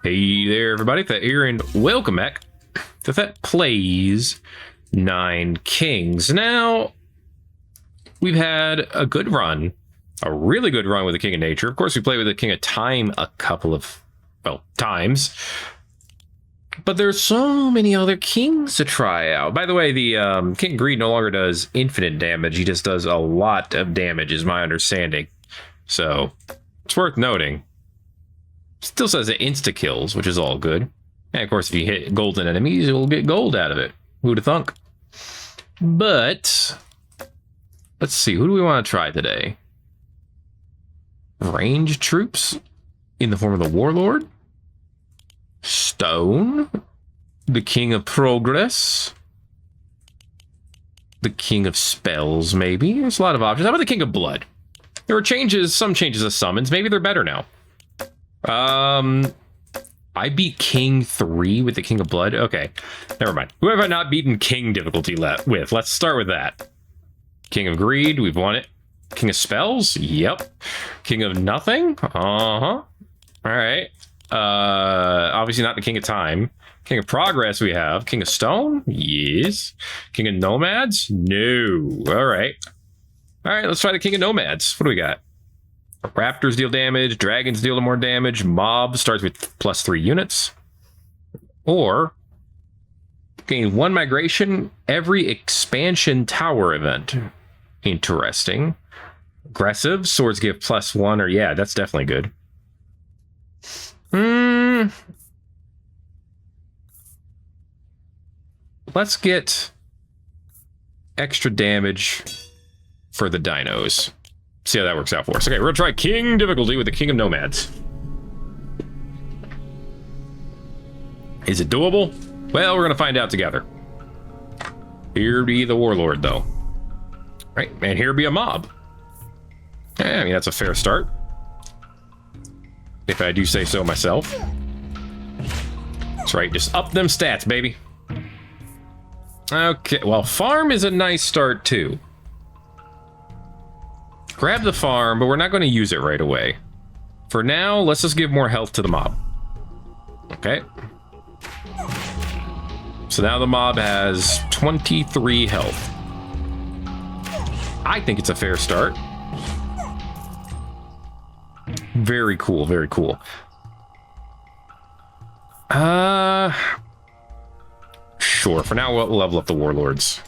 Hey there, everybody. Thet here, and welcome back to Thet Plays 9 Kings. Now, we've had a good run, a really good run with the King of Nature. Of course, we played with the King of Time a couple of, times. But there's so many other kings to try out. By the way, the King of Greed no longer does infinite damage. He just does a lot of damage, is my understanding. So, it's worth noting. Still says it insta-kills, which is all good. And of course, if you hit golden enemies, you'll get gold out of it. Who'd have thunk? But, let's see, who do we want to try today? Ranged troops in the form of the Warlord? Stone? The King of Progress? The King of Spells, maybe? There's a lot of options. How about the King of Blood? There were changes, some changes of summons. Maybe they're better now. I beat King 3 with the King of Blood. Okay, never mind. Who have I not beaten King difficulty with? Let's start with that. King of Greed, we've won it. King of Spells? Yep. King of Nothing? Uh-huh. Alright. Obviously not the King of Time. King of Progress we have. King of Stone? Yes. King of Nomads? No. Alright. Alright, let's try the King of Nomads. What do we got? Raptors deal damage, dragons deal more damage, mob starts with +3 units. Or gain 1 migration every expansion tower event. Interesting. Aggressive, swords give +1, or yeah, that's definitely good. Let's get extra damage for the dinos. See how that works out for us. Okay, we're gonna try King difficulty with the King of Nomads. Is it doable? Well, we're gonna find out together. Here be the Warlord, though. Right, and here be a mob. Yeah, I mean, that's a fair start. If I do say so myself. That's right, just up them stats, baby. Okay, well, farm is a nice start, too. Grab the farm, but we're not going to use it right away. For now, let's just give more health to the mob. Okay. So now the mob has 23 health. I think it's a fair start. Very cool, very cool. Sure, for now we'll level up the Warlords.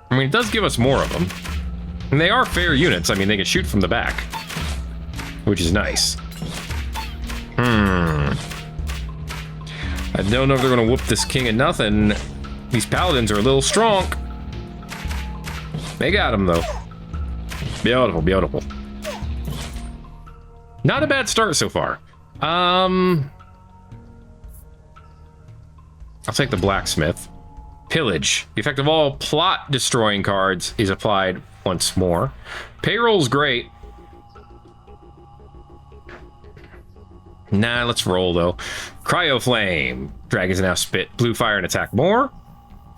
I mean, it does give us more of them. And they are fair units. I mean, they can shoot from the back, which is nice. I don't know if they're going to whoop this King of Nothing. These Paladins are a little strong. They got him, though. Beautiful, beautiful. Not a bad start so far. I'll take the Blacksmith. Pillage. The effect of all plot destroying cards is applied once more. Payroll's great. Nah, let's roll though. Cryo Flame. Dragons now spit blue fire and attack more.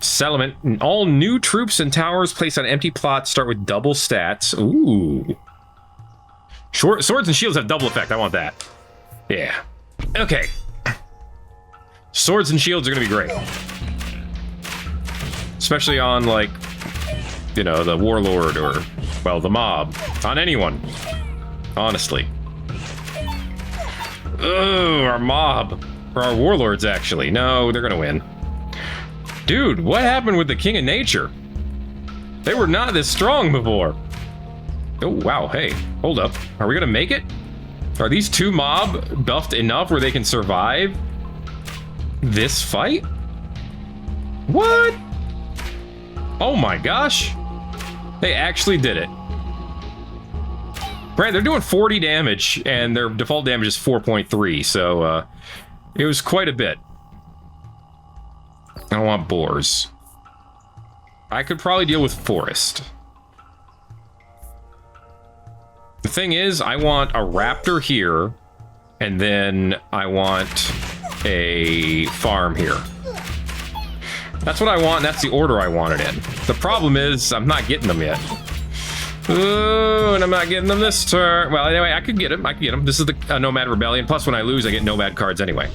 Settlement. All new troops and towers placed on empty plots start with double stats. Ooh. Swords and shields have double effect. I want that. Yeah. Okay. Swords and shields are gonna be great. Especially on, like, you know, the Warlord or, well, the mob. On anyone. Honestly. Oh, our mob. Or our Warlords, actually. No, they're gonna win. Dude, what happened with the King of Nature? They were not this strong before. Oh, wow, hey, hold up. Are we gonna make it? Are these two mob buffed enough where they can survive this fight? What? Oh my gosh. They actually did it. Right, they're doing 40 damage, and their default damage is 4.3, so it was quite a bit. I don't want boars. I could probably deal with forest. The thing is, I want a raptor here, and then I want a farm here. That's what I want, and that's the order I want it in. The problem is, I'm not getting them yet. Ooh, and I'm not getting them this turn. Well, anyway, I could get him. I could get him. This is the Nomad Rebellion. Plus, when I lose, I get Nomad cards anyway.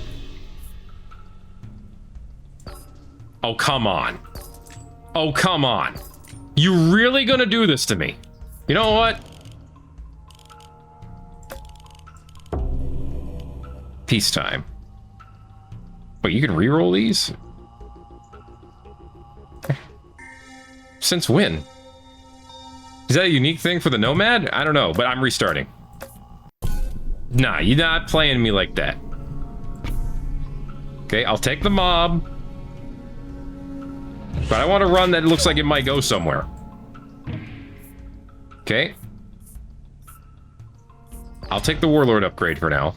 Oh, come on. Oh, come on. You really gonna do this to me? You know what? Peacetime. Wait, you can reroll these? Since when? Is that a unique thing for the Nomad? I don't know, but I'm restarting. Nah, you're not playing me like that. Okay, I'll take the mob. But I want to run that looks like it might go somewhere. Okay. I'll take the Warlord upgrade for now.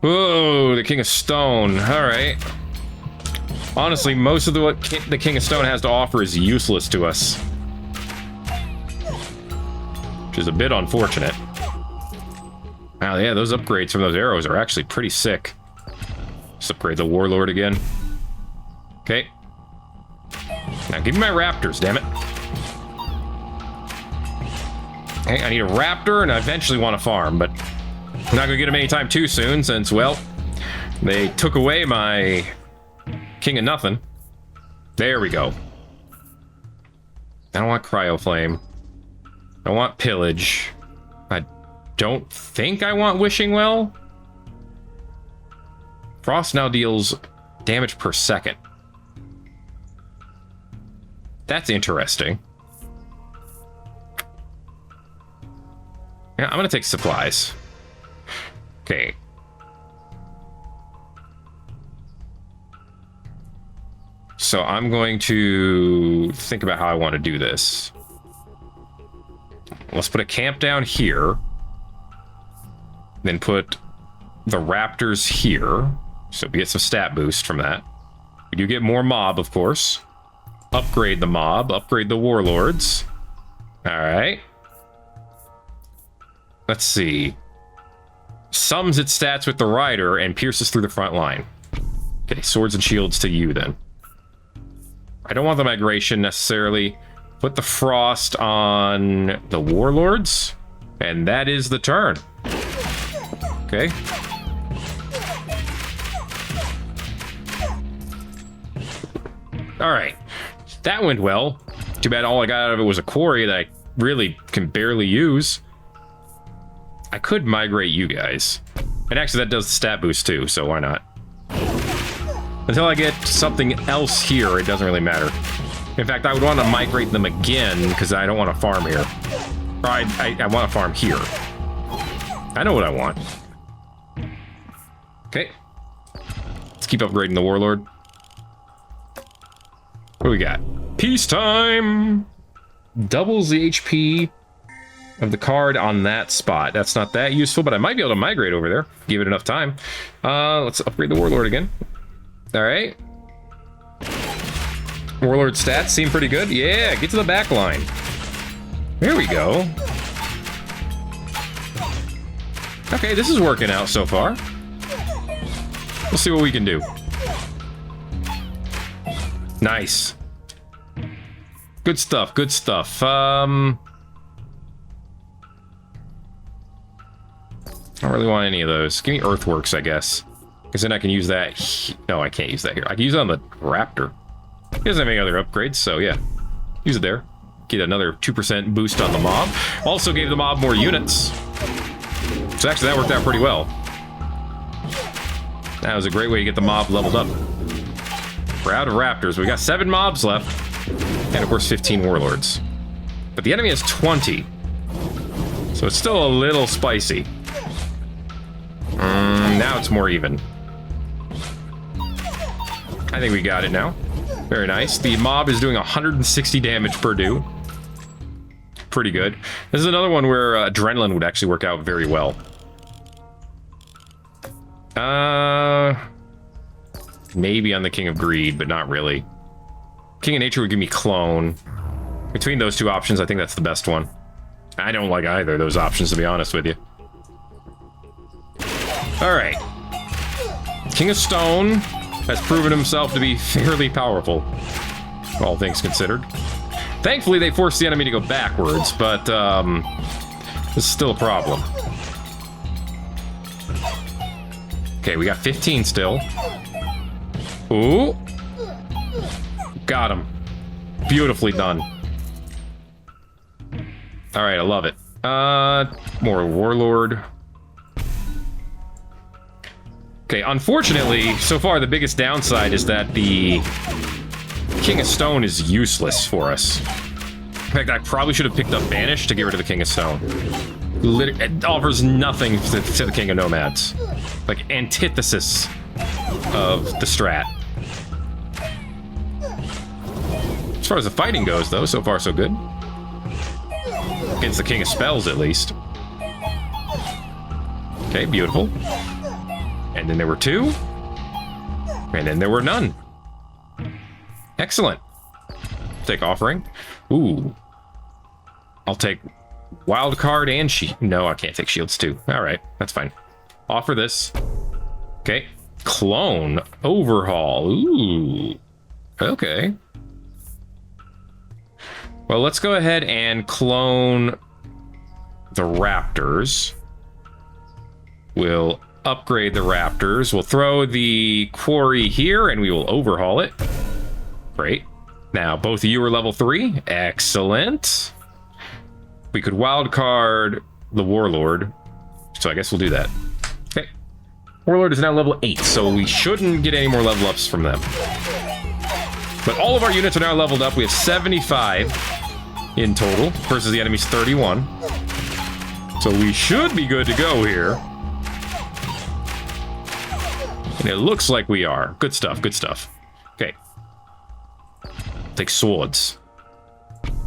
Whoa, the King of Stone. Alright. Honestly, most of what the King of Stone has to offer is useless to us. Which is a bit unfortunate. Wow, yeah, those upgrades from those arrows are actually pretty sick. Let's upgrade the Warlord again. Okay. Now give me my raptors, damn it. Okay, I need a raptor, and I eventually want to farm, but I'm not going to get them anytime too soon, since, well, they took away my King of Nothing. There we go. I don't want Cryo Flame. I want Pillage. I don't think I want Wishing Well. Frost now deals damage per second. That's interesting. Yeah, I'm gonna take supplies. Okay. So I'm going to think about how I want to do this. Let's put a camp down here. Then put the raptors here. So we get some stat boost from that. We do get more mob, of course. Upgrade the mob. Upgrade the warlords. Alright. Let's see. Sums its stats with the rider and pierces through the front line. Okay, swords and shields to you then. I don't want the migration necessarily. Put the frost on the warlords. And that is the turn. Okay. Alright. That went well. Too bad all I got out of it was a quarry that I really can barely use. I could migrate you guys. And actually that does the stat boost too, so why not? Until I get something else here, it doesn't really matter. In fact, I would want to migrate them again, because I don't want to farm here. Or I want to farm here. I know what I want. Okay. Let's keep upgrading the Warlord. What do we got? Peacetime! Doubles the HP of the card on that spot. That's not that useful, but I might be able to migrate over there. Give it enough time. Let's upgrade the Warlord again. Alright. Warlord stats seem pretty good. Yeah, get to the back line. There we go. Okay, this is working out so far. We'll see what we can do. Nice. Good stuff, good stuff. I don't really want any of those. Give me Earthworks, I guess. Because then I can use that. No, I can't use that here. I can use it on the Raptor. He doesn't have any other upgrades, so yeah. Use it there. Get another 2% boost on the mob. Also gave the mob more units. So actually that worked out pretty well. That was a great way to get the mob leveled up. We're out of raptors. We got 7 mobs left. And of course 15 warlords. But the enemy has 20. So it's still a little spicy. Now it's more even. I think we got it now. Very nice. The mob is doing 160 damage per do. Pretty good. This is another one where adrenaline would actually work out very well. Maybe on the King of Greed, but not really. King of Nature would give me Clone. Between those two options, I think that's the best one. I don't like either of those options, to be honest with you. Alright. King of Stone has proven himself to be fairly powerful, all things considered. Thankfully, they forced the enemy to go backwards, but this is still a problem. Okay, we got 15 still. Ooh. Got him. Beautifully done. All right, I love it. More warlord. Okay, unfortunately, so far the biggest downside is that the King of Stone is useless for us. In fact, I probably should have picked up Banish to get rid of the King of Stone. It offers nothing to the King of Nomads. Like, antithesis of the strat. As far as the fighting goes, though, so far so good. Against the King of Spells, at least. Okay, beautiful. And then there were 2. And then there were none. Excellent. Take offering. Ooh. I'll take wild card and shield. No, I can't take shields too. All right, that's fine. Offer this. Okay. Clone. Overhaul. Ooh. Okay. Well, let's go ahead and clone the Raptors. We'll upgrade the Raptors. We'll throw the quarry here and we will overhaul it. Great. Now, both of you are level 3. Excellent. We could wildcard the Warlord. So I guess we'll do that. Okay. Warlord is now level 8, so we shouldn't get any more level ups from them. But all of our units are now leveled up. We have 75 in total versus the enemy's 31. So we should be good to go here. And it looks like we are. Good stuff, good stuff. Okay. Take swords.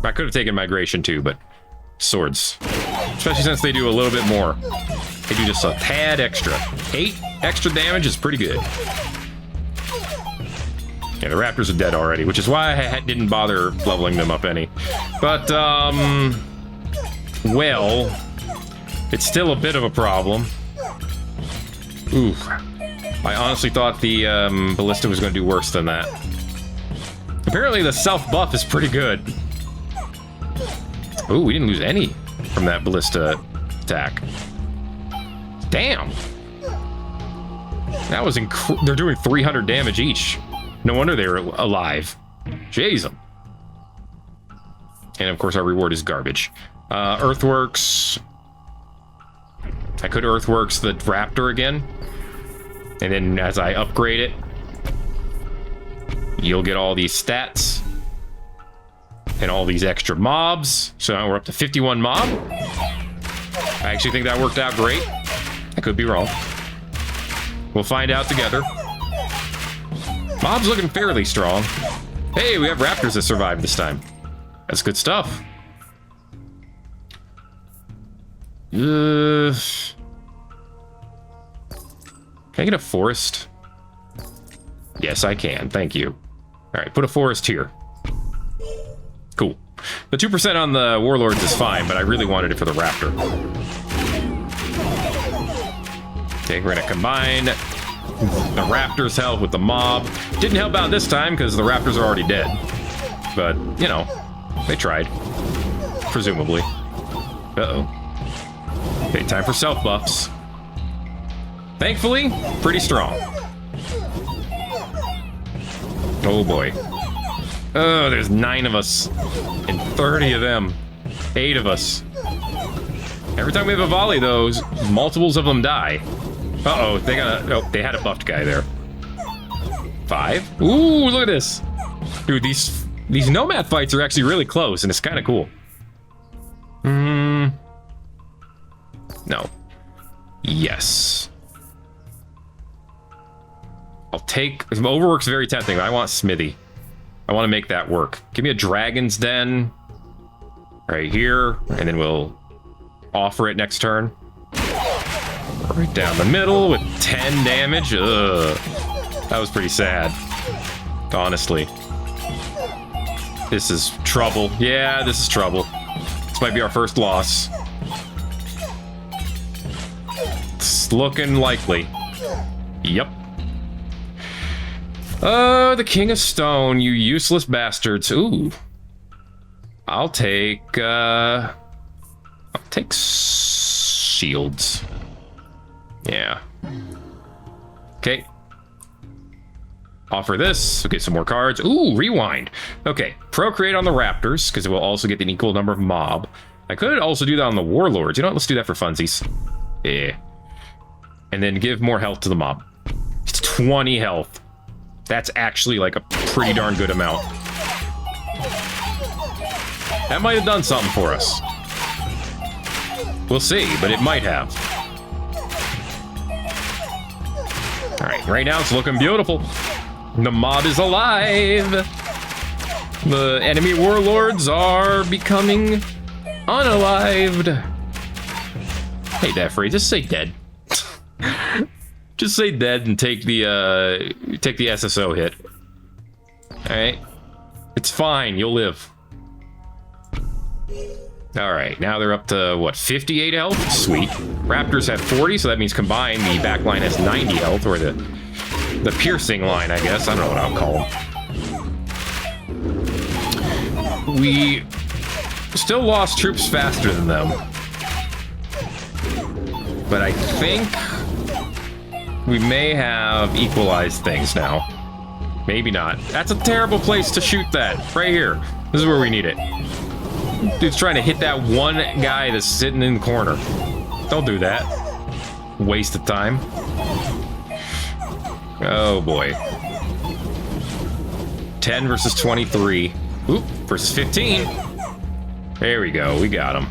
I could have taken migration too, but swords. Especially since they do a little bit more. They do just a tad extra. 8 extra damage is pretty good. Yeah, the Raptors are dead already, which is why I didn't bother leveling them up any. But, well, it's still a bit of a problem. Ooh. I honestly thought the Ballista was going to do worse than that. Apparently the self-buff is pretty good. Ooh, we didn't lose any from that Ballista attack. Damn. That was they're doing 300 damage each. No wonder they were alive. Jeez. And of course our reward is garbage. Earthworks. I could Earthworks the Raptor again. And then as I upgrade it, you'll get all these stats. And all these extra mobs. So now we're up to 51 mob. I actually think that worked out great. I could be wrong. We'll find out together. Mob's looking fairly strong. Hey, we have Raptors that survived this time. That's good stuff. Can I get a forest? Yes, I can. Thank you. All right, put a forest here. Cool. The 2% on the Warlords is fine, but I really wanted it for the Raptor. Okay, we're gonna combine the Raptor's health with the mob. Didn't help out this time because the Raptors are already dead. But, you know, they tried. Presumably. Uh-oh. Okay, time for self-buffs. Thankfully, pretty strong. Oh boy. Oh, there's 9 of us. And 30 of them. 8 of us. Every time we have a volley, those multiples of them die. Uh-oh, they had a buffed guy there. 5. Ooh, look at this. Dude, these nomad fights are actually really close, and it's kind of cool. No. Yes. I'll take... Overwork's very tempting, but I want Smithy. I want to make that work. Give me a Dragon's Den. Right here. And then we'll offer it next turn. Right down the middle with 10 damage. Ugh. That was pretty sad. Honestly. This is trouble. Yeah, this is trouble. This might be our first loss. It's looking likely. Yep. The King of Stone, you useless bastards. Ooh. I'll take shields. Yeah. Okay. Offer this. Okay, some more cards. Ooh, rewind. Okay, procreate on the raptors, because it will also get an equal number of mob. I could also do that on the warlords. You know what? Let's do that for funsies. Yeah. And then give more health to the mob. It's 20 health. That's actually like a pretty darn good amount. That might have done something for us. We'll see, but it might have. All right, now it's looking beautiful. The mob is alive. The enemy warlords are becoming unalived. Hey, Defrey, just say dead. Just say dead and take the SSO hit. All right, it's fine. You'll live. All right, now they're up to what, 58 health? Sweet. Raptors have 40, so that means combined the back line has 90 health, or the piercing line, I guess. I don't know what I'll call them. We still lost troops faster than them, but I think we may have equalized things now. Maybe not. That's a terrible place to shoot that. Right here. This is where we need it. Dude's trying to hit that one guy that's sitting in the corner. Don't do that. Waste of time. Oh boy. 10 versus 23. Oop, versus 15. There we go. We got him.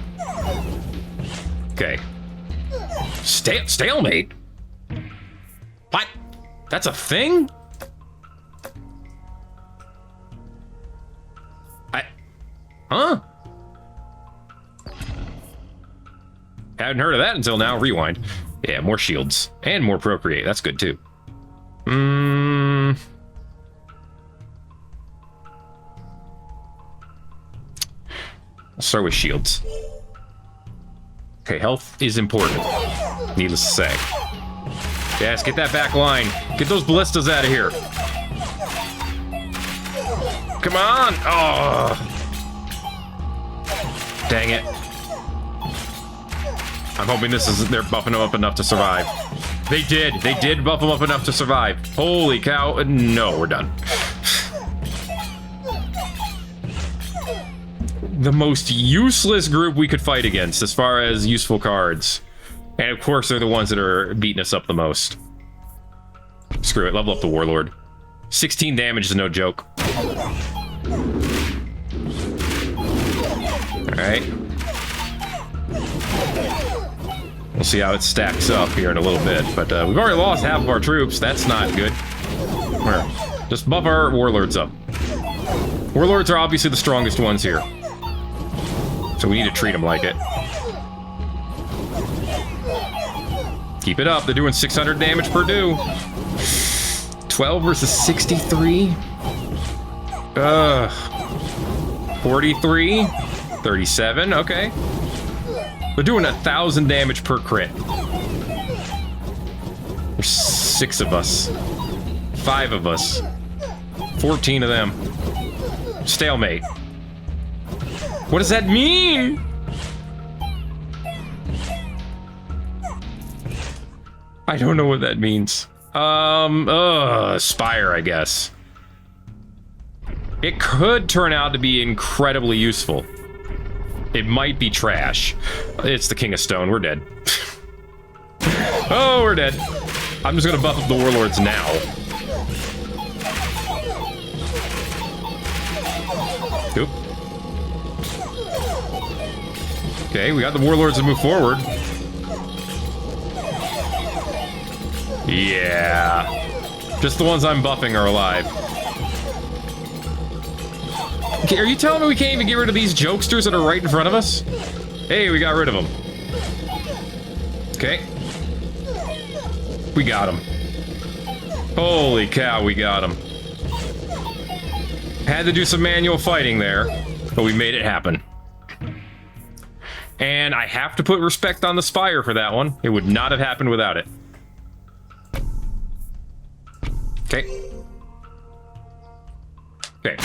Okay. Stalemate? What? That's a thing? Huh? Hadn't heard of that until now. Rewind. Yeah, more shields. And more procreate. That's good, too. Let's start with shields. Okay, health is important. Needless to say. Yes, get that back line. Get those ballistas out of here. Come on! Oh! Dang it. I'm hoping this is, they're buffing him up enough to survive. They did buff him up enough to survive. Holy cow. No, we're done. The most useless group we could fight against as far as useful cards. And of course, they're the ones that are beating us up the most. Screw it, level up the Warlord. 16 damage is no joke. Alright. We'll see how it stacks up here in a little bit, but we've already lost half of our troops. That's not good. Just buff our warlords up. Warlords are obviously the strongest ones here, so we need to treat them like it. Keep it up. They're doing 600 damage per do. 12 versus 63. 43. 37. Okay. They're doing 1,000 damage per crit. There's 6 of us. 5 of us. 14 of them. Stalemate. What does that mean? I don't know what that means. Spire, I guess. It could turn out to be incredibly useful. It might be trash. It's the King of Stone. We're dead. Oh, we're dead. I'm just gonna buff up the warlords now. Oop. Okay, we got the warlords to move forward. Yeah. Just the ones I'm buffing are alive. Okay, are you telling me we can't even get rid of these jokesters that are right in front of us? Hey, we got rid of them. Okay. We got him. Holy cow, we got him. Had to do some manual fighting there, but we made it happen. And I have to put respect on the Spire for that one. It would not have happened without it. Okay. Okay.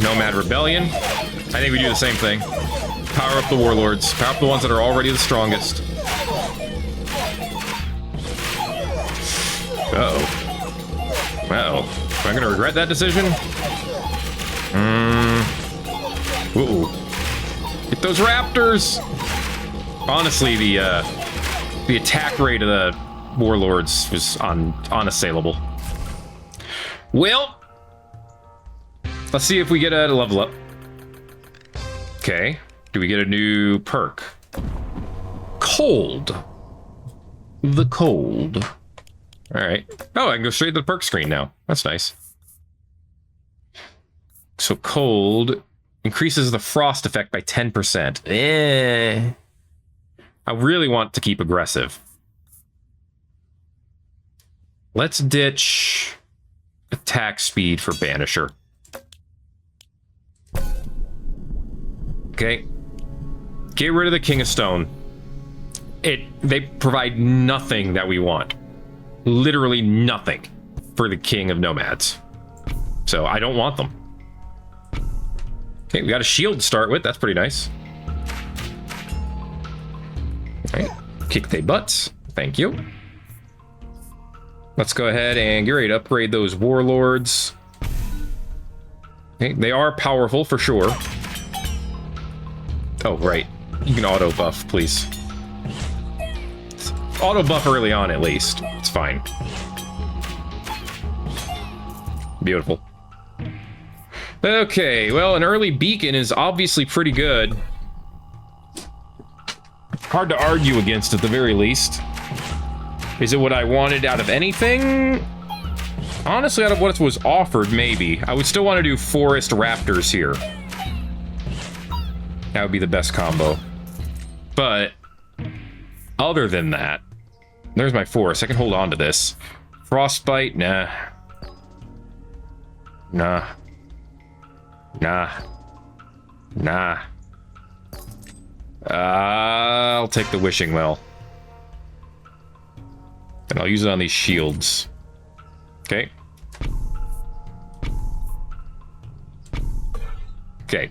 Nomad Rebellion. I think we do the same thing. Power up the warlords. Power up the ones that are already the strongest. Uh-oh. Well, am I going to regret that decision? Ooh. Get those raptors! Honestly, the attack rate of the warlords was unassailable. Well, let's see if we get a level up. Okay. Do we get a new perk? Cold. The cold. Alright. Oh, I can go straight to the perk screen now. That's nice. So cold increases the frost effect by 10%. I really want to keep aggressive. Let's ditch attack speed for Banisher. Okay. Get rid of the King of Stone. They provide nothing that we want. Literally nothing for the King of Nomads. So I don't want them. Okay, we got a shield to start with. That's pretty nice. Alright. Kick they butts. Thank you. Let's go ahead and get ready to upgrade those warlords. Okay, they are powerful for sure. Oh, right. You can auto buff, please. Auto buff early on, at least. It's fine. Beautiful. Okay, well, an early beacon is obviously pretty good. Hard to argue against at the very least. Is it what I wanted out of anything? Honestly, out of what was offered, maybe. I would still want to do Forest Raptors here. That would be the best combo. But other than that, there's my forest. I can hold on to this. Frostbite, nah. Nah. Nah. Nah. I'll take the Wishing Well. And I'll use it on these shields. Okay. Okay.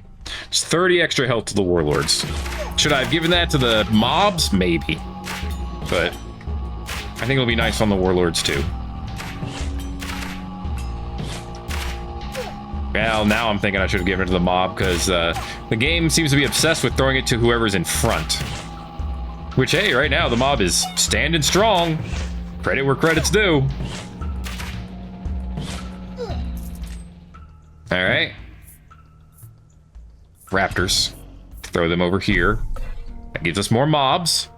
Just 30 extra health to the warlords. Should I have given that to the mobs? Maybe. But I think it'll be nice on the warlords too. Well, now I'm thinking I should have given it to the mob because the game seems to be obsessed with throwing it to whoever's in front. Which, hey, right now the mob is standing strong. Credit where credit's due. Alright. Raptors. Throw them over here. That gives us more mobs,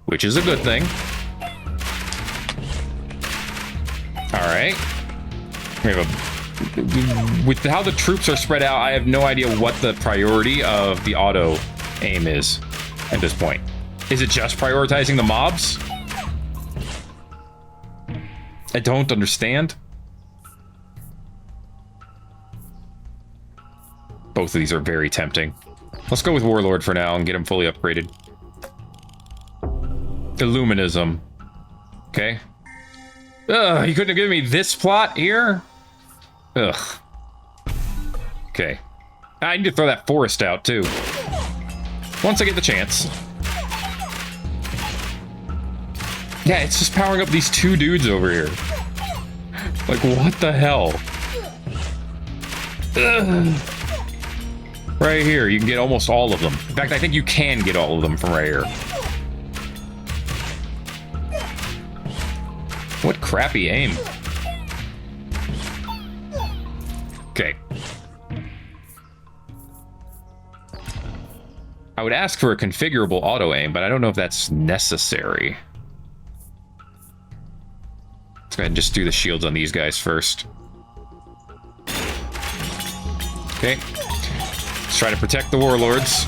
which is a good thing. Alright. We have a... With how the troops are spread out, I have no idea what the priority of the auto aim is at this point. Is it just prioritizing the mobs? I don't understand. Both of these are very tempting. Let's go with Warlord for now and get him fully upgraded. Illuminism. Okay. Ugh, you couldn't have given me this plot here? Ugh. Okay. I need to throw that forest out, too. Once I get the chance. Yeah, it's just powering up these two dudes over here. Like, what the hell? Ugh. Right here, you can get almost all of them. In fact, I think you can get all of them from right here. What crappy aim. Okay. I would ask for a configurable auto aim, but I don't know if that's necessary. Let's go ahead and just do the shields on these guys first. Okay. Let's try to protect the warlords.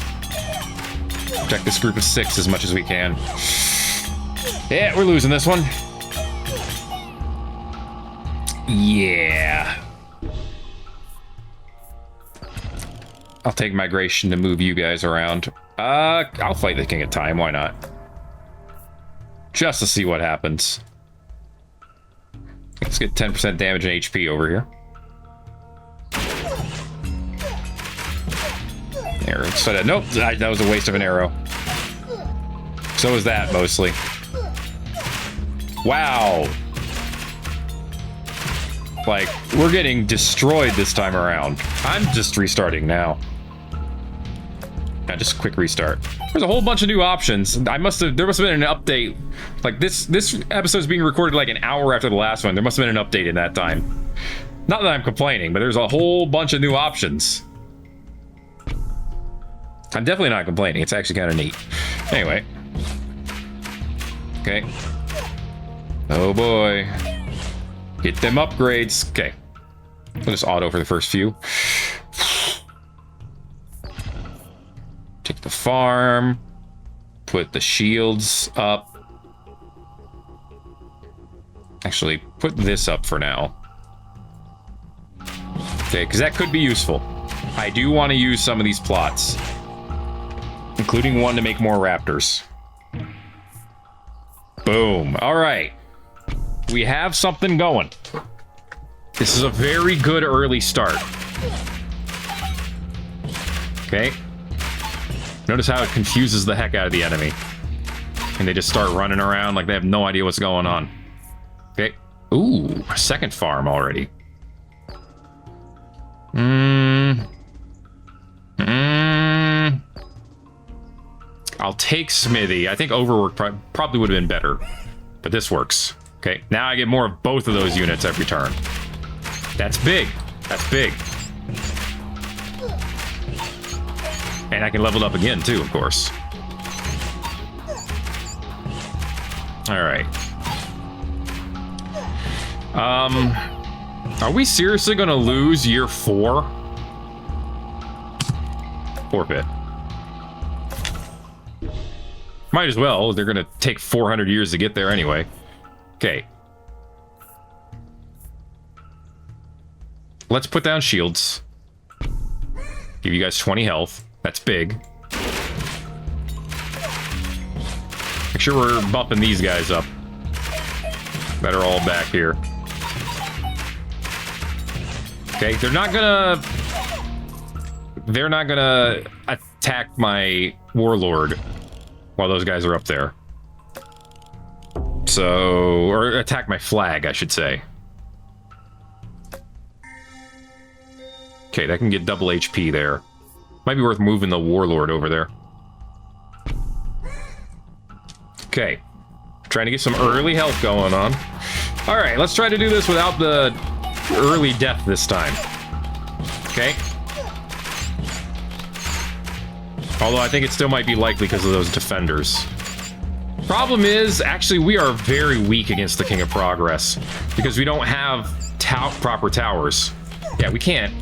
Protect this group of 6 as much as we can. Yeah, we're losing this one. Yeah. I'll take migration to move you guys around. I'll fight the King of Time, why not? Just to see what happens. Let's get 10% damage and HP over here. There, so that, nope, that was a waste of an arrow. So is that, mostly. Wow. Like, we're getting destroyed this time around. I'm just restarting now. Just a quick restart. There's a whole bunch of new options. There must have been an update. Like, this episode's being recorded like an hour after the last one. There must have been an update in that time. Not that I'm complaining, but there's a whole bunch of new options. I'm definitely not complaining. It's actually kind of neat. Anyway. Okay. Oh boy. Get them upgrades. Okay. We'll just auto for the first few. Take the farm. Put the shields up. Actually, put this up for now. Okay, because that could be useful. I do want to use some of these plots. Including one to make more raptors. Boom. All right. We have something going. This is a very good early start. Okay. Notice how it confuses the heck out of the enemy. And they just start running around like they have no idea what's going on. Okay. Ooh, a second farm already. I'll take Smithy. I think Overwork probably would have been better. But this works. Okay, now I get more of both of those units every turn. That's big. That's big. And I can level it up again, too, of course. Alright. Are we seriously gonna lose year 4? Forfeit. Might as well. They're gonna take 400 years to get there anyway. Okay. Let's put down shields. Give you guys 20 health. That's big. Make sure we're bumping these guys up. That are all back here. Okay, they're not gonna attack my warlord while those guys are up there. So, or attack my flag, I should say. Okay, that can get double HP there. Might be worth moving the warlord over there. Okay. Trying to get some early health going on. Alright, let's try to do this without the early death this time. Okay. Although I think it still might be likely because of those defenders. Problem is, actually, we are very weak against the King of Progress. Because we don't have proper towers. Yeah, we can't.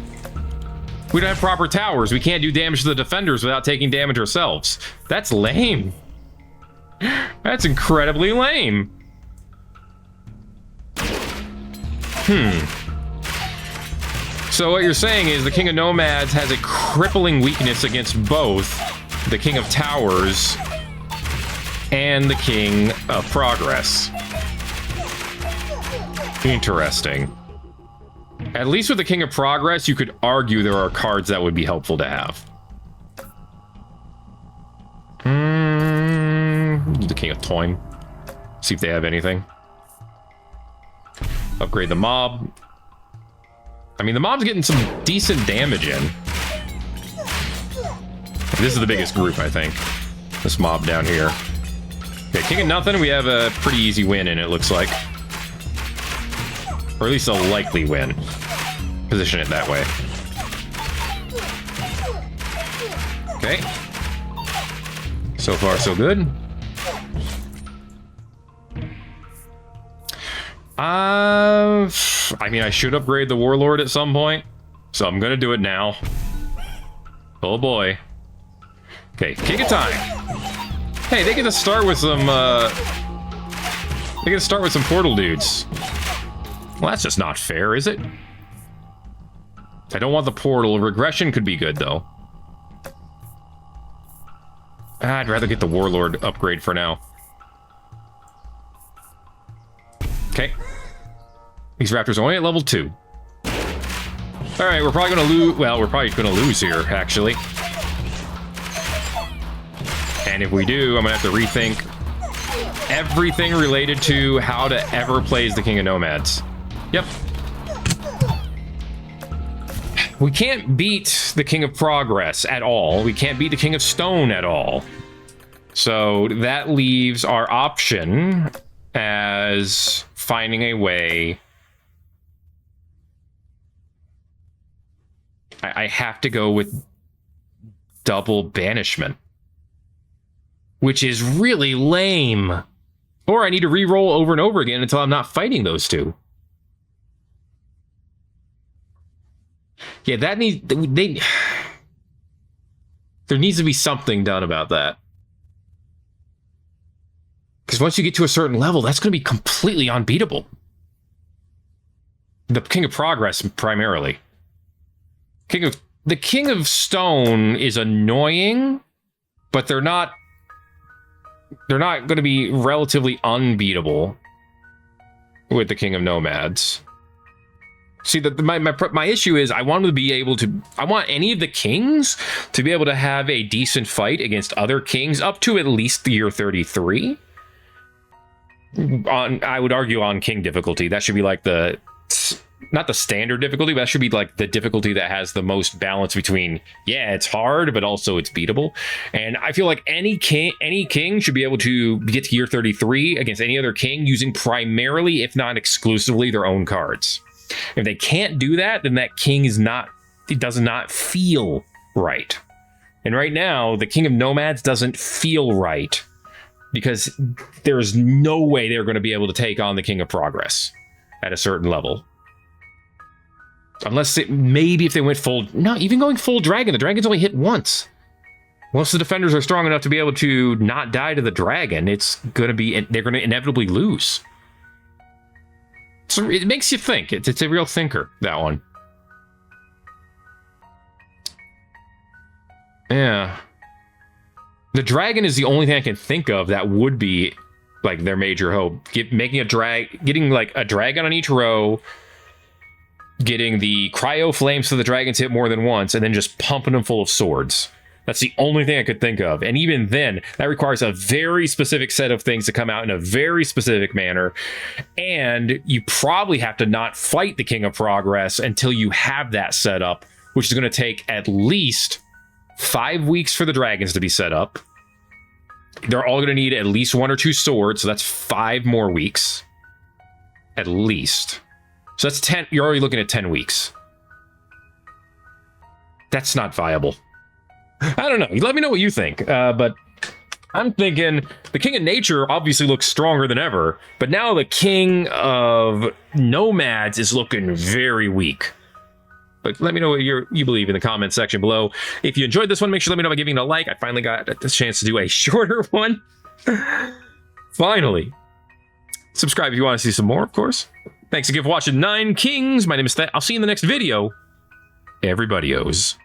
We don't have proper towers. We can't do damage to the defenders without taking damage ourselves. That's lame. That's incredibly lame. So what you're saying is the King of Nomads has a crippling weakness against both the King of Towers and the King of Progress. Interesting. At least with the King of Progress, you could argue there are cards that would be helpful to have. The King of Toym. See if they have anything. Upgrade the mob. I mean, the mob's getting some decent damage in. This is the biggest group, I think. This mob down here. Okay, King of Nothing, we have a pretty easy win in it, looks like. Or at least a likely win. Position it that way. Okay. So far, so good. I mean, I should upgrade the Warlord at some point, so I'm gonna do it now. Oh boy. Okay, King of Time. Hey, they get to start with some, they get to start with some portal dudes. Well, that's just not fair, is it? I don't want the portal. Regression could be good, though. I'd rather get the Warlord upgrade for now. Okay. These raptors are only at level 2. Alright, we're probably gonna lose. Well, we're probably gonna lose here, actually. And if we do, I'm gonna have to rethink everything related to how to ever play as the King of Nomads. Yep. We can't beat the King of Progress at all. We can't beat the King of Stone at all. So that leaves our option as finding a way. I have to go with double banishment, which is really lame. Or I need to re-roll over and over again until I'm not fighting those two. Yeah, that needs... there needs to be something done about that. Because once you get to a certain level, that's going to be completely unbeatable. The King of Progress, primarily. The King of Stone is annoying, but they're not going to be relatively unbeatable with the King of Nomads. See, my issue is I want any of the kings to be able to have a decent fight against other kings up to at least the year 33. I would argue on king difficulty. That should be like not the standard difficulty, but that should be like the difficulty that has the most balance between, yeah, it's hard, but also it's beatable. And I feel like any king should be able to get to year 33 against any other king using primarily, if not exclusively, their own cards. If they can't do that, then that king does not feel right. And right now, the King of Nomads doesn't feel right because there's no way they're going to be able to take on the King of Progress at a certain level. Unless maybe if they went even going full dragon, the dragon's only hit once. Once the defenders are strong enough to be able to not die to the dragon, they're going to inevitably lose. So it makes you think. It's a real thinker, that one. Yeah. The dragon is the only thing I can think of that would be like their major hope. Getting like a dragon on each row, getting the cryo flames so the dragons hit more than once, and then just pumping them full of swords. That's the only thing I could think of. And even then, that requires a very specific set of things to come out in a very specific manner. And you probably have to not fight the King of Progress until you have that set up, which is going to take at least 5 weeks for the dragons to be set up. They're all going to need at least 1 or 2 swords, so that's 5 more weeks. At least. So that's 10. You're already looking at 10 weeks. That's not viable. I don't know. Let me know what you think. But I'm thinking the King of Nature obviously looks stronger than ever, but now the King of Nomads is looking very weak. But let me know what you believe in the comments section below. If you enjoyed this one, make sure to let me know by giving it a like. I finally got the chance to do a shorter one. Finally. Subscribe if you want to see some more, of course. Thanks again for watching 9 Kings. My name is Thet. I'll see you in the next video. Everybody-os.